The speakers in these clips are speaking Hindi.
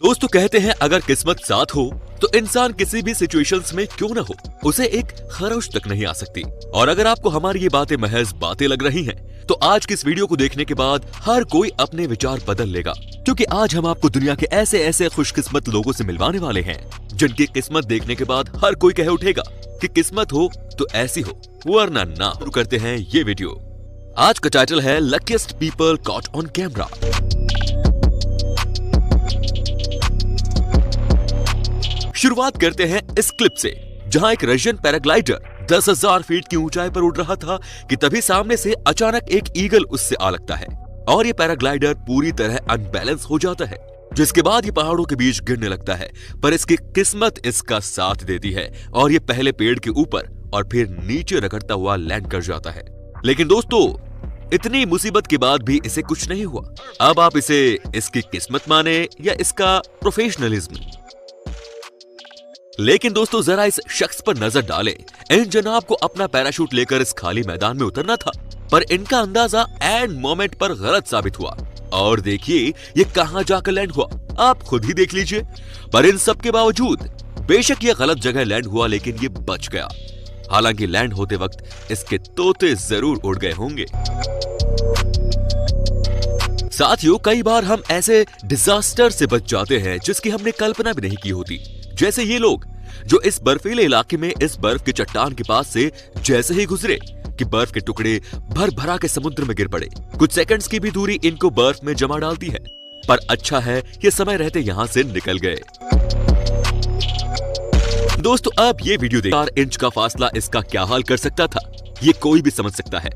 दोस्तों कहते हैं अगर किस्मत साथ हो तो इंसान किसी भी सिचुएशंस में क्यों न हो उसे एक खरोश तक नहीं आ सकती। और अगर आपको हमारी ये बातें महज बातें लग रही हैं, तो आज की इस वीडियो को देखने के बाद हर कोई अपने विचार बदल लेगा, क्योंकि आज हम आपको दुनिया के ऐसे ऐसे खुशकिस्मत लोगों से मिलवाने वाले हैं जिनकी किस्मत देखने के बाद हर कोई कह उठेगा कि किस्मत हो तो ऐसी हो, वरना ना। शुरू करते हैं ये वीडियो। आज का टाइटल है luckiest people caught on camera. शुरुआत करते हैं इस क्लिप से, जहां एक रशियन पैराग्लाइडर 10,000 फीट की ऊंचाई पर उड़ रहा था कि तभी सामने से अचानक एक ईगल उससे आ लगता है और ये पैराग्लाइडर पूरी तरह अनबैलेंस हो जाता है, जिसके बाद ये पहाड़ों के बीच गिरने लगता है। पर इसकी किस्मत इसका साथ देती है और ये पहले पेड़ के ऊपर और फिर नीचे रगड़ता हुआ लैंड कर जाता है। लेकिन दोस्तों, इतनी मुसीबत के बाद भी इसे कुछ नहीं हुआ। अब आप इसे इसकी किस्मत माने या इसका प्रोफेशनलिज्म। लेकिन दोस्तों जरा इस शख्स पर नजर डालें। इन जनाब को अपना पैराशूट लेकर इस खाली मैदान में उतरना था, पर इनका अंदाजा एंड मोमेंट पर गलत साबित हुआ और देखिए ये कहां जाकर लैंड हुआ, आप खुद ही देख लीजिए। पर इन सब के बावजूद बेशक ये गलत जगह लैंड हुआ, लेकिन ये बच गया। हालांकि लैंड होते वक्त इसके तोते जरूर उड़ गए होंगे। साथियों, कई बार हम ऐसे डिजास्टर से बच जाते हैं जिसकी हमने कल्पना भी नहीं की होती। जैसे ये लोग जो इस बर्फीले इलाके में इस बर्फ की चट्टान के पास से जैसे ही गुजरे कि बर्फ के टुकड़े भर भरा के समुद्र में गिर पड़े। कुछ सेकंड्स की भी दूरी इनको बर्फ में जमा डालती है, पर अच्छा है ये समय रहते यहां से निकल गए। दोस्तों अब ये वीडियो देख 4 इंच का फासला इसका क्या हाल कर सकता था, ये कोई भी समझ सकता है।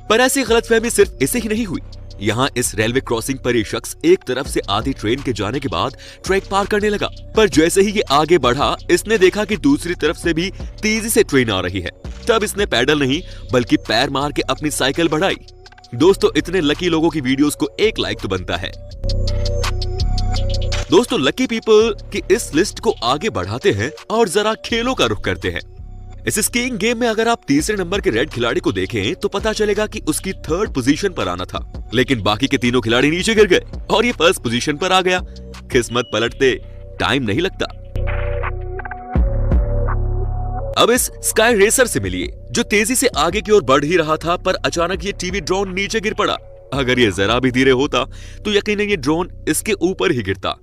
पर ऐसी गलतफहमी सिर्फ इसे ही नहीं हुई। यहाँ इस रेलवे क्रॉसिंग पर ये शख्स एक तरफ से आधी ट्रेन के जाने के बाद ट्रैक पार करने लगा, पर जैसे ही ये आगे बढ़ा इसने देखा कि दूसरी तरफ से भी तेजी से ट्रेन आ रही है। तब इसने पैडल नहीं बल्कि पैर मार के अपनी साइकिल बढ़ाई। दोस्तों इतने लकी लोगों की वीडियोस को एक लाइक तो बनता है। दोस्तों लकी पीपल की इस लिस्ट को आगे बढ़ाते हैं और जरा खेलों का रुख करते हैं। इस स्कीइंग गेम में अगर आप तीसरे नंबर के रेड खिलाड़ी को देखें तो पता चलेगा कि उसकी 3rd पोजीशन पर आना था, लेकिन बाकी के तीनों खिलाड़ी नीचे गिर गए और ये 1st पोजीशन पर आ गया। किस्मत पलटते टाइम नहीं लगता। अब इस स्काई रेसर से मिलिए जो तेजी से आगे की ओर बढ़ ही रहा था, पर अचानक ये टीवी ड्रोन नीचे गिर पड़ा। अगर ये जरा भी धीरे होता तो यकीनन ये ड्रोन इसके ऊपर ही गिरता।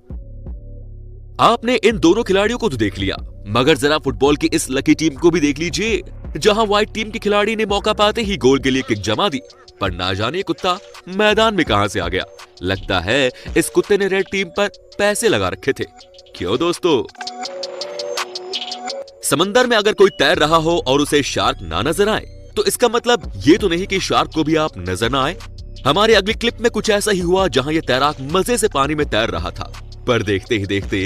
आपने इन दोनों खिलाड़ियों को तो देख लिया, मगर जरा फुटबॉल की इस लकी टीम को भी देख लीजिए, जहां व्हाइट टीम के खिलाड़ी ने मौका पाते ही गोल के लिए किक जमा दी, पर ना जाने कुत्ता मैदान में कहां से आ गया। लगता है इस कुत्ते ने रेड टीम पर पैसे लगा रखे थे। क्यों दोस्तों? समंदर में अगर कोई तैर रहा हो और उसे शार्क ना नजर आए तो इसका मतलब ये तो नहीं कि शार्क को भी आप नजर ना आए। हमारे अगली क्लिप में कुछ ऐसा ही हुआ, जहां ये तैराक मजे से पानी में तैर रहा था, पर देखते ही देखते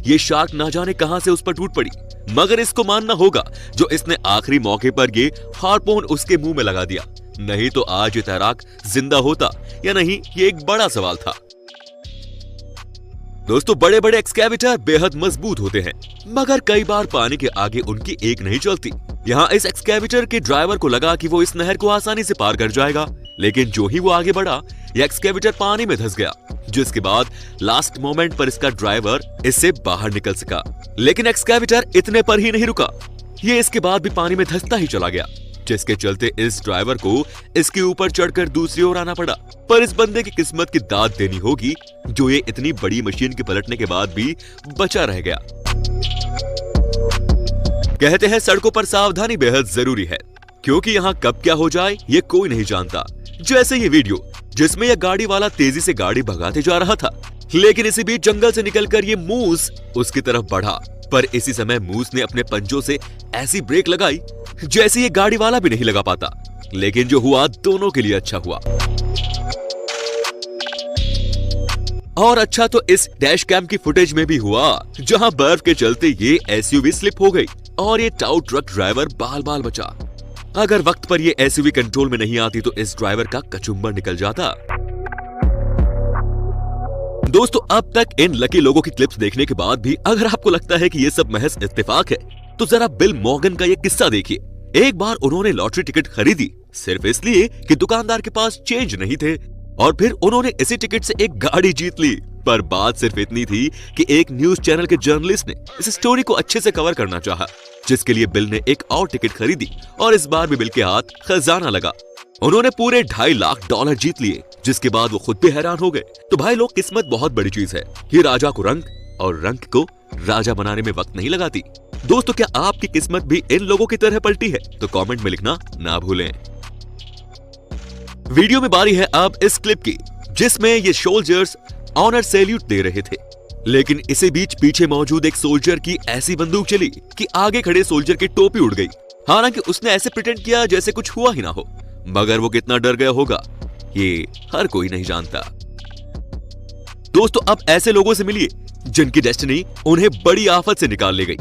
ये शार्क ना जाने कहां से उस पर टूट पड़ी। मगर इसको मानना होगा जो इसने आखिरी मौके पर ये हार्पून उसके मुंह में लगा दिया, नहीं तो आज ये तैराक जिंदा होता या नहीं, ये एक बड़ा सवाल था। दोस्तों बड़े बड़े एक्सकैवेटर बेहद मजबूत होते हैं, मगर कई बार पानी के आगे उनकी एक नहीं चलती। यहाँ इस एक्सकैवेटर के ड्राइवर को लगा कि वो इस नहर को आसानी से पार कर जाएगा, लेकिन जो ही वो आगे बढ़ा ये एक्सकैवेटर पानी में धंस गया, जिसके बाद लास्ट मोमेंट पर इसका ड्राइवर इससे बाहर निकल सका। लेकिन एक्सकैवेटर इतने पर ही नहीं रुका, ये इसके बाद भी पानी में धंसता ही चला गया, जिसके चलते इस ड्राइवर को इसके ऊपर चढ़कर दूसरी ओर आना पड़ा। पर इस बंदे की किस्मत की दाद देनी होगी जो ये इतनी बड़ी मशीन के पलटने के बाद भी बचा रह गया। कहते हैं सड़कों पर सावधानी बेहद जरूरी है, क्योंकि यहाँ कब क्या हो जाए ये कोई नहीं जानता। जैसे ये वीडियो जिसमें यह गाड़ी वाला तेजी से गाड़ी भगाते जा रहा था, लेकिन इसी बीच जंगल से निकलकर ये मूस उसकी तरफ बढ़ा, पर इसी समय मूस ने अपने पंजों से ऐसी ब्रेक लगाई जैसे ये गाड़ी वाला भी नहीं लगा पाता। लेकिन जो हुआ दोनों के लिए अच्छा हुआ। और अच्छा तो इस डैश कैम की फुटेज में भी हुआ, जहां बर्फ के चलते ये एसयूवी स्लिप हो गई और ये टाउ ट्रक ड्राइवर बाल बाल बचा। अगर वक्त पर ये एसयूवी कंट्रोल में नहीं आती तो इस ड्राइवर का कचुम्बर निकल जाता। दोस्तों अब तक इन लकी लोगों की क्लिप्स देखने के बाद भी अगर आपको लगता है कि ये सब महज इत्तेफाक है, तो जरा बिल मॉर्गन का ये किस्सा देखिए। एक बार उन्होंने लॉटरी टिकट खरीदी सिर्फ इसलिए कि दुकानदार के पास चेंज नहीं थे, और फिर उन्होंने इसी टिकट से एक गाड़ी जीत ली। पर बात सिर्फ इतनी थी कि एक न्यूज चैनल के जर्नलिस्ट ने इस स्टोरी को अच्छे से कवर करना चाहा, जिसके लिए बिल ने एक और टिकट खरीदी और इस बार भी बिल के हाथ खजाना लगा। उन्होंने पूरे $2.5 लाख जीत लिए, जिसके बाद वो खुद भी हैरान हो गए। तो भाई लोग, किस्मत बहुत बड़ी चीज है। ये राजा को रंग और रंग को राजा बनाने में वक्त नहीं लगाती। दोस्तों, क्या आपकी किस्मत भी इन लोगों की तरह पलटी है? तो कमेंट में लिखना ना भूलें। वीडियो में बारी है अब इस क्लिप की, जिसमें ये सोल्जर्स ऑनर सैल्यूट दे रहे थे, लेकिन इसी बीच पीछे मौजूद एक सोल्जर की ऐसी बंदूक चली कि आगे खड़े सोल्जर की टोपी उड़ गई। हालांकि उसने ऐसे प्रिटेंड किया जैसे कुछ हुआ ही ना हो, मगर वो कितना डर गया होगा ये हर कोई नहीं जानता। दोस्तों, अब ऐसे लोगों से मिलिए जिनकी डेस्टिनी उन्हें बड़ी आफत से निकाल ले गई।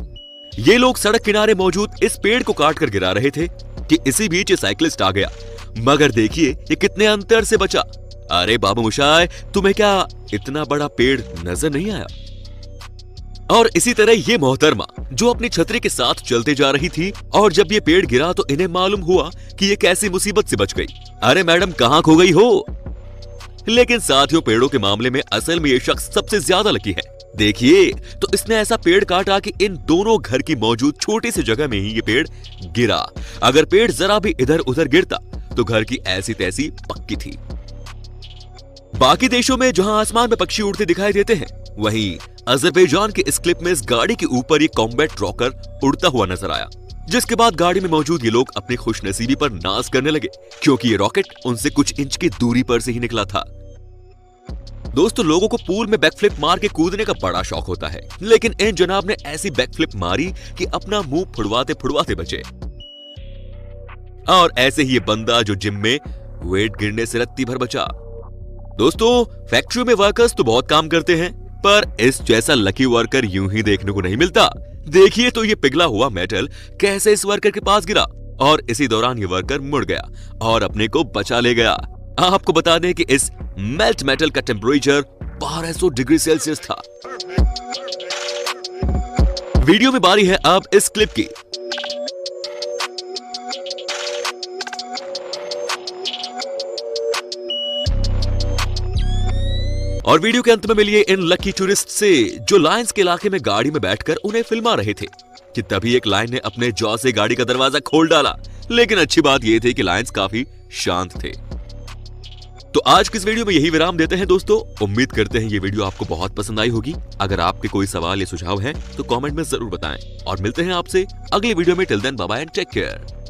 ये लोग सड़क किनारे मौजूद इस पेड़ को काट कर गिरा रहे थे कि इसी बीच ये साइकिलिस्ट आ गया, मगर देखिए ये कितने अंतर से बचा। अरे बाबू मुशाय, तुम्हें क्या इतना बड़ा पेड़ नजर नहीं आया? और इसी तरह ये मोहतरमा जो अपनी छतरी के साथ चलते जा रही थी, और जब ये पेड़ गिरा तो इन्हें मालूम हुआ कि ये कैसी मुसीबत से बच गई। अरे मैडम, कहां खो गई हो? लेकिन साथियों, पेड़ों के मामले में असल में ये शख्स सबसे ज्यादा लकी है। देखिए, तो इसने ऐसा पेड़ काटा कि इन दोनों घर की मौजूद छोटी सी जगह में ही ये पेड़ गिरा। अगर पेड़ जरा भी इधर उधर गिरता तो घर की ऐसी तैसी पक्की थी। बाकी देशों में जहां आसमान में पक्षी उड़ते दिखाई देते हैं, वहीं अजरबैजान के इस क्लिप में इस गाड़ी के ऊपर ये कॉम्बैट रॉकर उड़ता हुआ नजर आया, जिसके बाद गाड़ी में मौजूद ये लोग अपनी खुशनसीबी पर नाज करने लगे, क्योंकि ये रॉकेट उनसे कुछ इंच की दूरी पर से ही निकला था। दोस्तों, लोगों को पूल में बैकफ्लिप मार के कूदने का बड़ा शौक होता है, लेकिन इन जनाब ने ऐसी बैकफ्लिप मारी कि अपना मुंह फुड़वाते फुड़वाते बचे। और ऐसे ही ये बंदा जो जिम में वेट गिरने से रत्ती भर बचा। दोस्तों, फैक्ट्रियों में वर्कर्स तो बहुत काम करते हैं, पर इस जैसा लकी वर्कर यूं ही देखने को नहीं मिलता। देखिए तो ये पिघला हुआ मेटल कैसे इस वर्कर के पास गिरा, और इसी दौरान ये वर्कर मुड़ गया और अपने को बचा ले गया। आपको बता दें कि इस मेल्ट मेटल का टेम्परेचर 1200 डिग्री सेल्सियस था। वीडियो में बारी है अब इस क्लिप की। और वीडियो के अंत में मिलिए इन लकी टूरिस्ट से जो लायंस के इलाके में गाड़ी में बैठकर उन्हें फिल्मा रहे थे, कि तभी एक लायन ने अपने जॉ से गाड़ी का दरवाजा खोल डाला। लेकिन अच्छी बात यह थी कि लायंस काफी शांत थे। तो आज की इस वीडियो में यही विराम देते हैं दोस्तों। उम्मीद करते हैं ये वीडियो आपको बहुत पसंद आई होगी। अगर आपके कोई सवाल या सुझाव है तो कमेंट में जरूर बताएं, और मिलते हैं आपसे अगले वीडियो में। Till then, bye bye and take care.